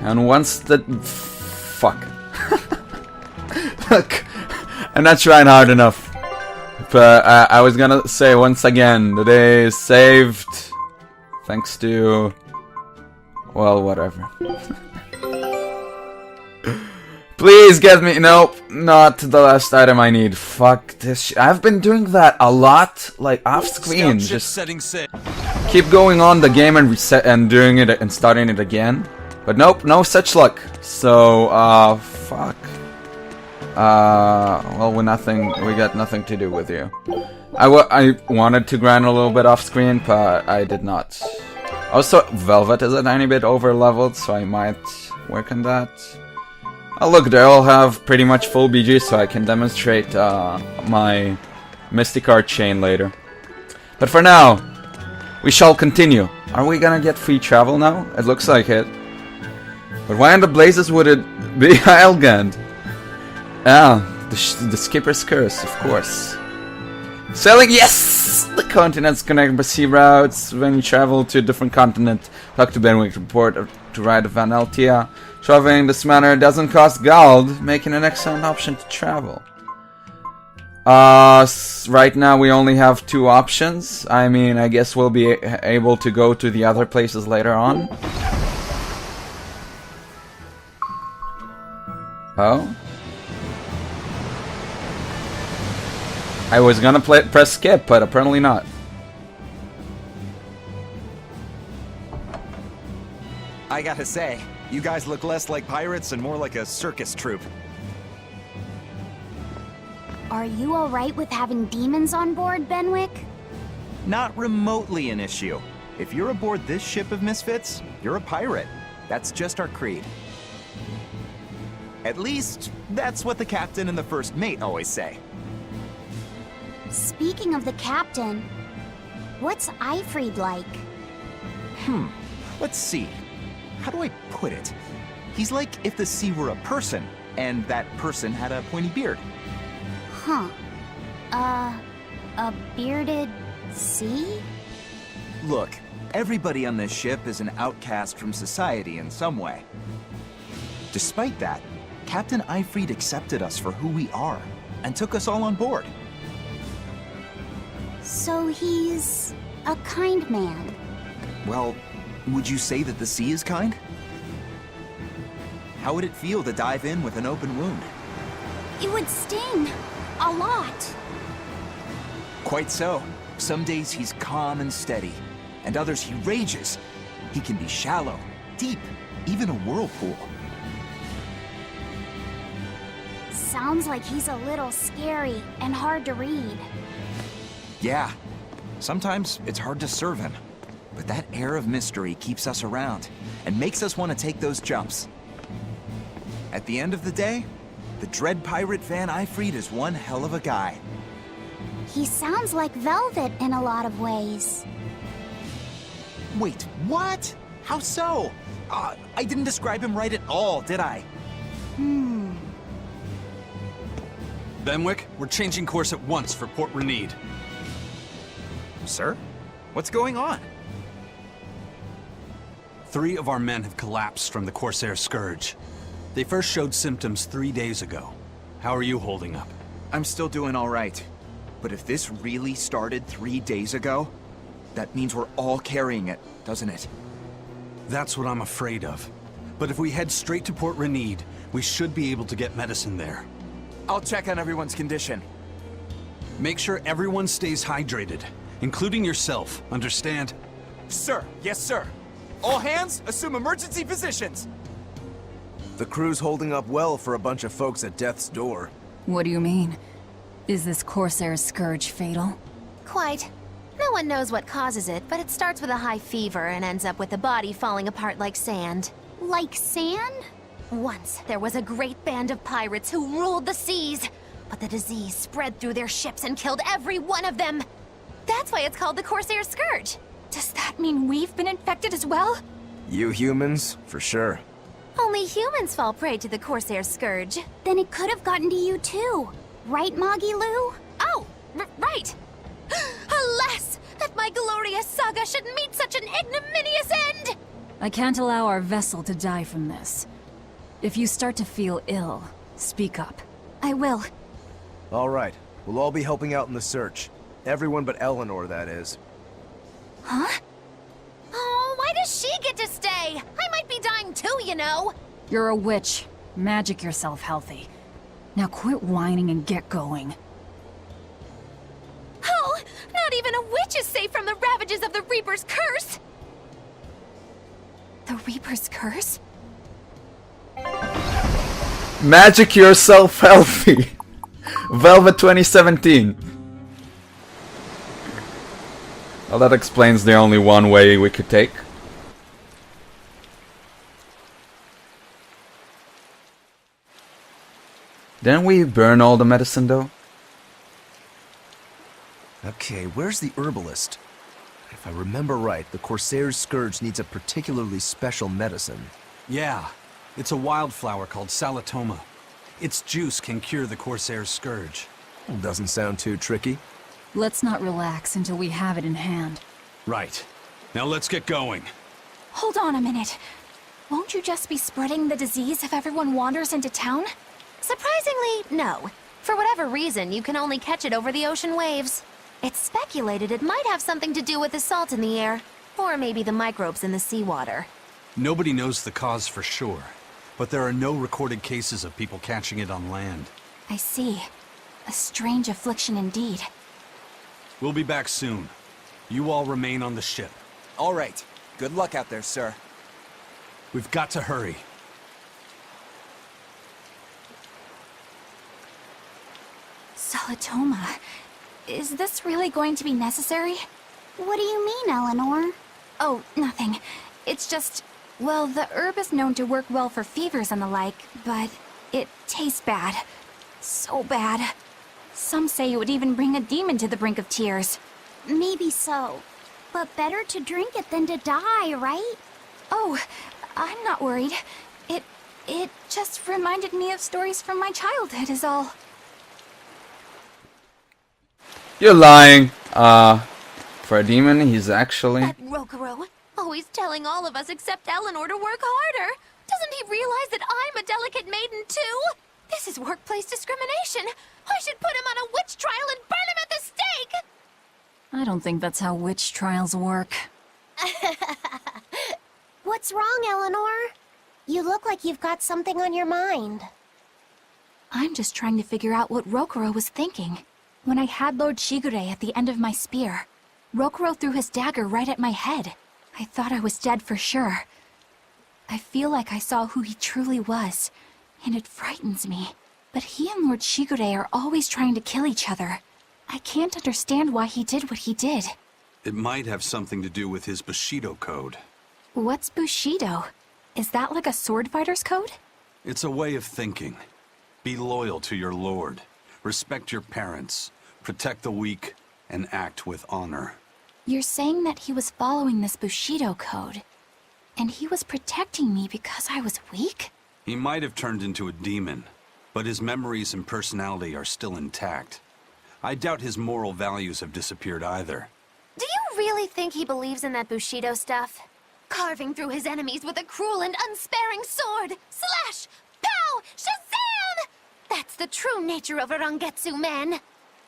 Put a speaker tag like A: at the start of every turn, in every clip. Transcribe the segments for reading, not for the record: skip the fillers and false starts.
A: And once the... Fuck. Look, I'm not trying hard enough. But I was gonna say once again, the day is saved. Thanks to... Well, whatever. Please get me... Nope, not the last item I need. Fuck this I've been doing that a lot, like off screen. Just keep going on the game and reset and doing it and starting it again. But nope, no such luck. So, fuck. Well, we got nothing to do with you. I wanted to grind a little bit off screen, but I did not. Also, Velvet is a tiny bit over leveled, so I might work on that. Oh look, they all have pretty much full BG, so I can demonstrate my Mystic Art chain later. But for now, we shall continue. Are we gonna get free travel now? It looks like it. But why in the blazes would it be Islegand? Ah, the Skipper's Curse, of course. Sailing, yes! The continents connect by sea routes. When you travel to a different continent, talk to Benwick, report to ride Van Altia. Traveling in this manner doesn't cost gold, making an excellent option to travel. Right now we only have 2 options. I mean, I guess we'll be able to go to the other places later on. Oh? I was gonna press skip, but apparently not.
B: I gotta say, you guys look less like pirates and more like a circus troupe.
C: Are you alright with having demons on board, Benwick?
B: Not remotely an issue. If you're aboard this ship of misfits, you're a pirate. That's just our creed. At least, that's what the captain and the first mate always say.
C: Speaking of the captain, what's Eifried like?
B: Let's see. How do I put it? He's like if the sea were a person, and that person had a pointy beard.
C: Huh. A bearded sea?
B: Look, everybody on this ship is an outcast from society in some way. Despite that, Captain Eifried accepted us for who we are, and took us all on board.
C: So he's a kind man.
B: Well, would you say that the sea is kind? How would it feel to dive in with an open wound?
C: It would sting. A lot.
B: Quite so. Some days he's calm and steady, and others he rages. He can be shallow, deep, even a whirlpool.
C: Sounds like he's a little scary and hard to read.
B: Yeah, sometimes it's hard to serve him, but that air of mystery keeps us around and makes us want to take those jumps. At the end of the day, the dread pirate Van Eifried is one hell of a guy.
C: He sounds like Velvet in a lot of ways.
B: Wait, what? How so? I didn't describe him right at all, did I?
D: Benwick, we're changing course at once for Port Renede.
B: Sir? What's going on?
D: 3 of our men have collapsed from the CORSAIR'S SCOURGE. They first showed symptoms 3 days ago. How are you holding up?
B: I'm still doing all right. But if this really started 3 days ago, that means we're all carrying it, doesn't it?
D: That's what I'm afraid of. But if we head straight to Port Renede, we should be able to get medicine there.
B: I'll check on everyone's condition.
D: Make sure everyone stays hydrated, including yourself, understand?
B: Sir, yes sir. All hands, assume emergency positions.
E: The crew's holding up well for a bunch of folks at death's door.
F: What do you mean? Is this CORSAIR'S scourge fatal?
G: Quite. No one knows what causes it, but it starts with a high fever and ends up with the body falling apart like sand.
C: Like sand?
G: Once, there was a great band of pirates who ruled the seas, but the disease spread through their ships and killed every one of them. That's why it's called the CORSAIR'S Scourge.
F: Does that mean we've been infected as well?
E: You humans, for sure.
G: Only humans fall prey to the CORSAIR'S Scourge.
C: Then it could have gotten to you too. Right, Moggy Lou?
G: Oh, right! Alas, that my glorious saga should meet such an ignominious end!
F: I can't allow our vessel to die from this. If you start to feel ill, speak up.
C: I will.
E: All right, we'll all be helping out in the search. Everyone but Eleanor, that is.
C: Huh?
G: Oh, why does she get to stay? I might be dying too, you know.
F: You're a witch. Magic yourself healthy. Now quit whining and get going.
G: Oh, not even a witch is safe from the ravages of the Reaper's curse.
C: The Reaper's curse?
A: Magic yourself healthy. Velvet 2017. Well, that explains the only one way we could take. Didn't we burn all the medicine though?
E: Okay, where's the herbalist? If I remember right, the CORSAIR'S scourge needs a particularly special medicine.
D: Yeah, it's a wildflower called Salatoma. Its juice can cure the Corsair's scourge.
E: Doesn't sound too tricky.
F: Let's not relax until we have it in hand.
D: Right. Now let's get going.
C: Hold on a minute. Won't you just be spreading the disease if everyone wanders into town?
G: Surprisingly, no. For whatever reason, you can only catch it over the ocean waves. It's speculated it might have something to do with the salt in the air, or maybe the microbes in the seawater.
D: Nobody knows the cause for sure, but there are no recorded cases of people catching it on land.
C: I see. A strange affliction indeed.
D: We'll be back soon. You all remain on the ship.
B: All right. Good luck out there, sir.
D: We've got to hurry.
C: Salatoma. Is this really going to be necessary? What do you mean, Eleanor? Oh, nothing. It's just... Well, the herb is known to work well for fevers and the like, but it tastes bad. So bad. Some say it would even bring a demon to the brink of tears. Maybe so. But better to drink it than to die, right? Oh, I'm not worried. It just reminded me of stories from my childhood is all.
A: You're lying. For a demon, he's actually...
G: That Rokuro, always telling all of us except Eleanor to work harder. Doesn't he realize that I'm a delicate maiden too? This is workplace discrimination. I should put him on a witch trial and burn him at the stake!
F: I don't think that's how witch trials work.
C: What's wrong, Eleanor? You look like you've got something on your mind. I'm just trying to figure out what Rokuro was thinking. When I had Lord Shigure at the end of my spear, Rokuro threw his dagger right at my head. I thought I was dead for sure. I feel like I saw who he truly was, and it frightens me. But he and Lord Shigure are always trying to kill each other. I can't understand why he did what he did.
D: It might have something to do with his Bushido code.
C: What's Bushido? Is that like a sword fighter's code?
D: It's a way of thinking. Be loyal to your lord. Respect your parents. Protect the weak. And act with honor.
C: You're saying that he was following this Bushido code, and he was protecting me because I was weak?
D: He might have turned into a demon, but his memories and personality are still intact. I doubt his moral values have disappeared either.
G: Do you really think he believes in that Bushido stuff? Carving through his enemies with a cruel and unsparing sword! Slash! Pow! Shazam! That's the true nature of a Rangetsu man!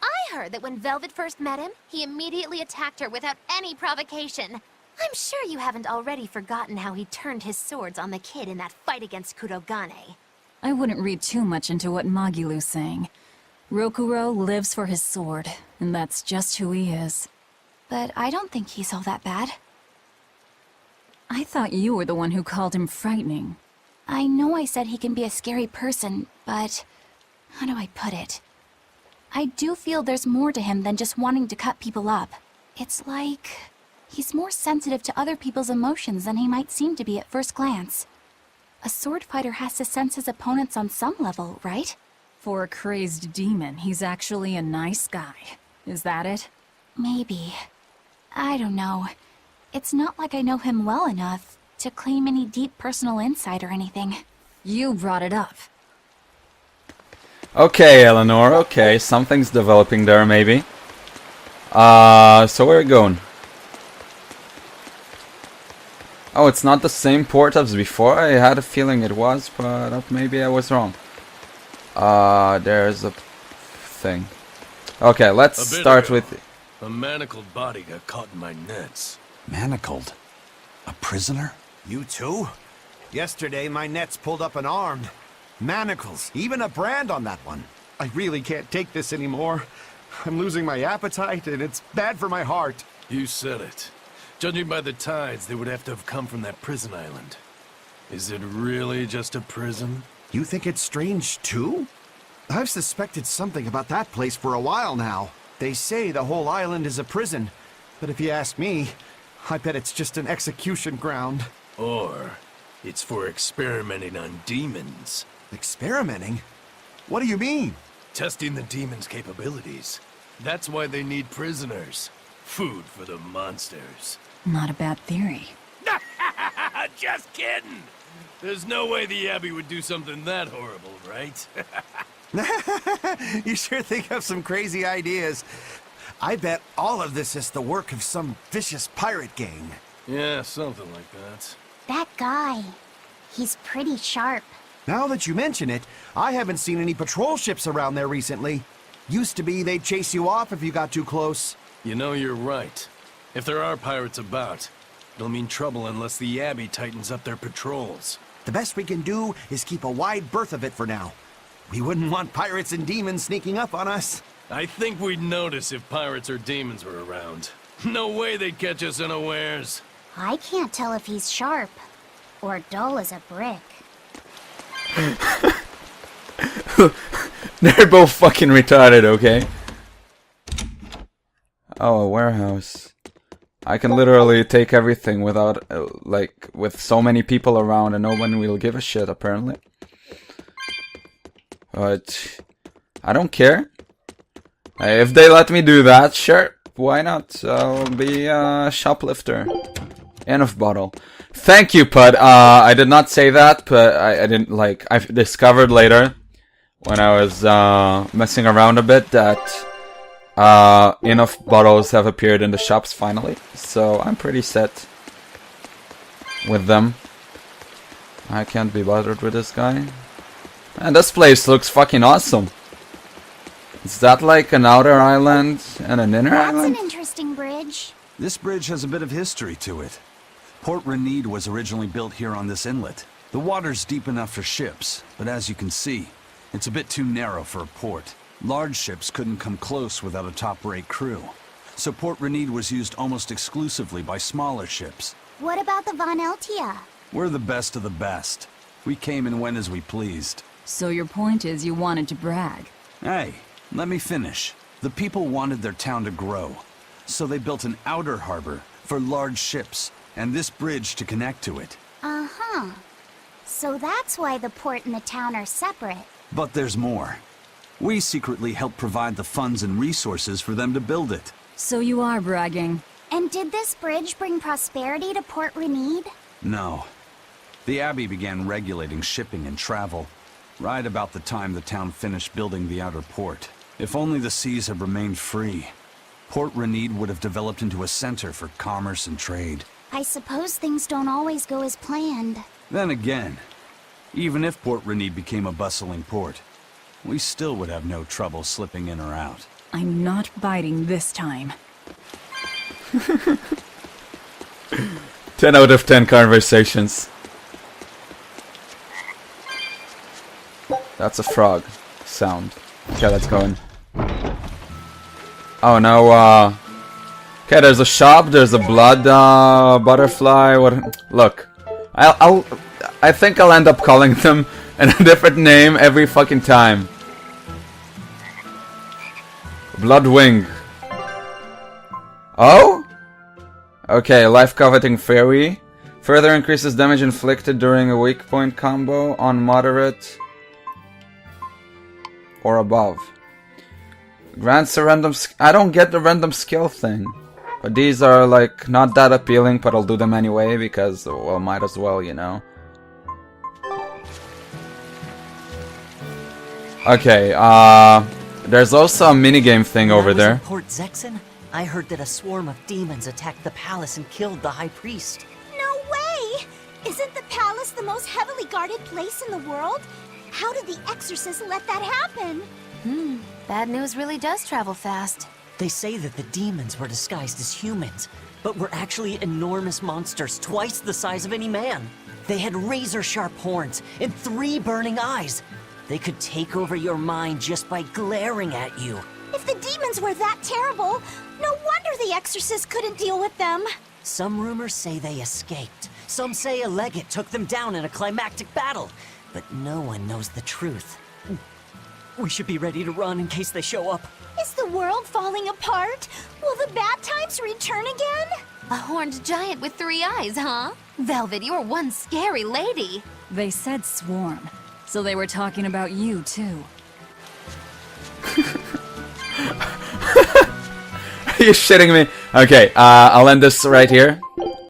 G: I heard that when Velvet first met him, he immediately attacked her without any provocation. I'm sure you haven't already forgotten how he turned his swords on the kid in that fight against Kurogane.
F: I wouldn't read too much into what Magilu's saying. Rokuro lives for his sword, and that's just who he is.
C: But I don't think he's all that bad.
F: I thought you were the one who called him frightening.
C: I know I said he can be a scary person, but... how do I put it? I do feel there's more to him than just wanting to cut people up. It's like... he's more sensitive to other people's emotions than he might seem to be at first glance. A sword fighter has to sense his opponents on some level, right?
F: For a crazed demon, he's actually a nice guy. Is that it?
C: Maybe. I don't know. It's not like I know him well enough to claim any deep personal insight or anything.
F: You brought it up.
A: Okay, Eleanor, okay, something's developing there, maybe. So where are we going? Oh, it's not the same port as before? I had a feeling it was, but maybe I was wrong. There's a thing. Okay, let's start with...
H: A manacled body got caught in my nets.
D: Manacled? A prisoner?
E: You too? Yesterday, my nets pulled up an arm. Manacles, even a brand on that one.
I: I really can't take this anymore. I'm losing my appetite, and it's bad for my heart.
H: You said it. Judging by the tides, they would have to have come from that prison island. Is it really just a prison?
I: You think it's strange, too? I've suspected something about that place for a while now. They say the whole island is a prison, but if you ask me, I bet it's just an execution ground.
H: Or it's for experimenting on demons.
I: Experimenting? What do you mean?
H: Testing the demons' capabilities. That's why they need prisoners. Food for the monsters.
F: Not a bad theory.
H: Just kidding! There's no way the Abbey would do something that horrible, right?
I: You sure think of some crazy ideas. I bet all of this is the work of some vicious pirate gang.
H: Yeah, something like that.
G: That guy. He's pretty sharp.
I: Now that you mention it, I haven't seen any patrol ships around there recently. Used to be they'd chase you off if you got too close.
H: You know, you're right. If there are pirates about, it'll mean trouble unless the Abbey tightens up their patrols.
I: The best we can do is keep a wide berth of it for now. We wouldn't want pirates and demons sneaking up on us.
H: I think we'd notice if pirates or demons were around. No way they'd catch us unawares.
G: I can't tell if he's sharp or dull as a brick.
A: They're both fucking retarded, okay? Oh, a warehouse. I can literally take everything without, like, with so many people around and no one will give a shit, apparently. But I don't care. If they let me do that, sure, why not? I'll be a shoplifter. Enough bottle. Thank you, Pud. I did not say that, but I didn't, like, I discovered later, when I was messing around a bit, that enough bottles have appeared in the shops finally, so I'm pretty set with them. I can't be bothered with this guy. And this place looks fucking awesome. Is that like an outer island and an inner island?
G: That's an interesting bridge.
D: This bridge has a bit of history to it. Port Renede was originally built here on this inlet. The water's deep enough for ships, but as you can see, it's a bit too narrow for a port. Large ships couldn't come close without a top-rate crew. So Port Renede was used almost exclusively by smaller ships.
G: What about the Von Eltia?
D: We're the best of the best. We came and went as we pleased.
F: So your point is you wanted to brag.
D: Hey, let me finish. The people wanted their town to grow, so they built an outer harbor for large ships, and this bridge to connect to it.
G: Uh-huh. So that's why the port and the town are separate.
D: But there's more. We secretly helped provide the funds and resources for them to build it.
F: So you are bragging.
G: And did this bridge bring prosperity to Port Renede?
D: No. The Abbey began regulating shipping and travel, right about the time the town finished building the outer port. If only the seas had remained free, Port Renede would have developed into a center for commerce and trade.
G: I suppose things don't always go as planned.
D: Then again, even if Port Renede became a bustling port, we still would have no trouble slipping in or out.
F: I'm not biting this time.
A: 10 out of 10 conversations. That's a frog sound. Okay, let's go in. Oh no, okay, there's a shop, there's a blood butterfly. What? Look, I think I'll end up calling them a different name every fucking time. Bloodwing. Oh? Okay, life-coveting fairy. Further increases damage inflicted during a weak point combo on moderate or above. Grants a random I don't get the random skill thing. But these are like not that appealing, but I'll do them anyway because, well, might as well, you know. Okay, there's also a minigame thing over there.
J: In Port Zexen, I heard that a swarm of demons attacked the palace and killed the High Priest.
G: No way!
J: Isn't the palace the most heavily guarded place in the world? How did the exorcists let that happen?
G: Bad news really does travel fast.
K: They say that the demons were disguised as humans, but were actually enormous monsters twice the size of any man. They had razor-sharp horns and 3 burning eyes. They could take over your mind just by glaring at you.
J: If the demons were that terrible, no wonder the exorcists couldn't deal with them.
K: Some rumors say they escaped. Some say a legate took them down in a climactic battle. But no one knows the truth. We should be ready to run in case they show up.
J: Is the world falling apart? Will the bad times return again?
G: A horned giant with 3 eyes, huh? Velvet, you're one scary lady.
F: They said swarm, so they were talking about you, too.
A: Are you shitting me? Okay, I'll end this right here.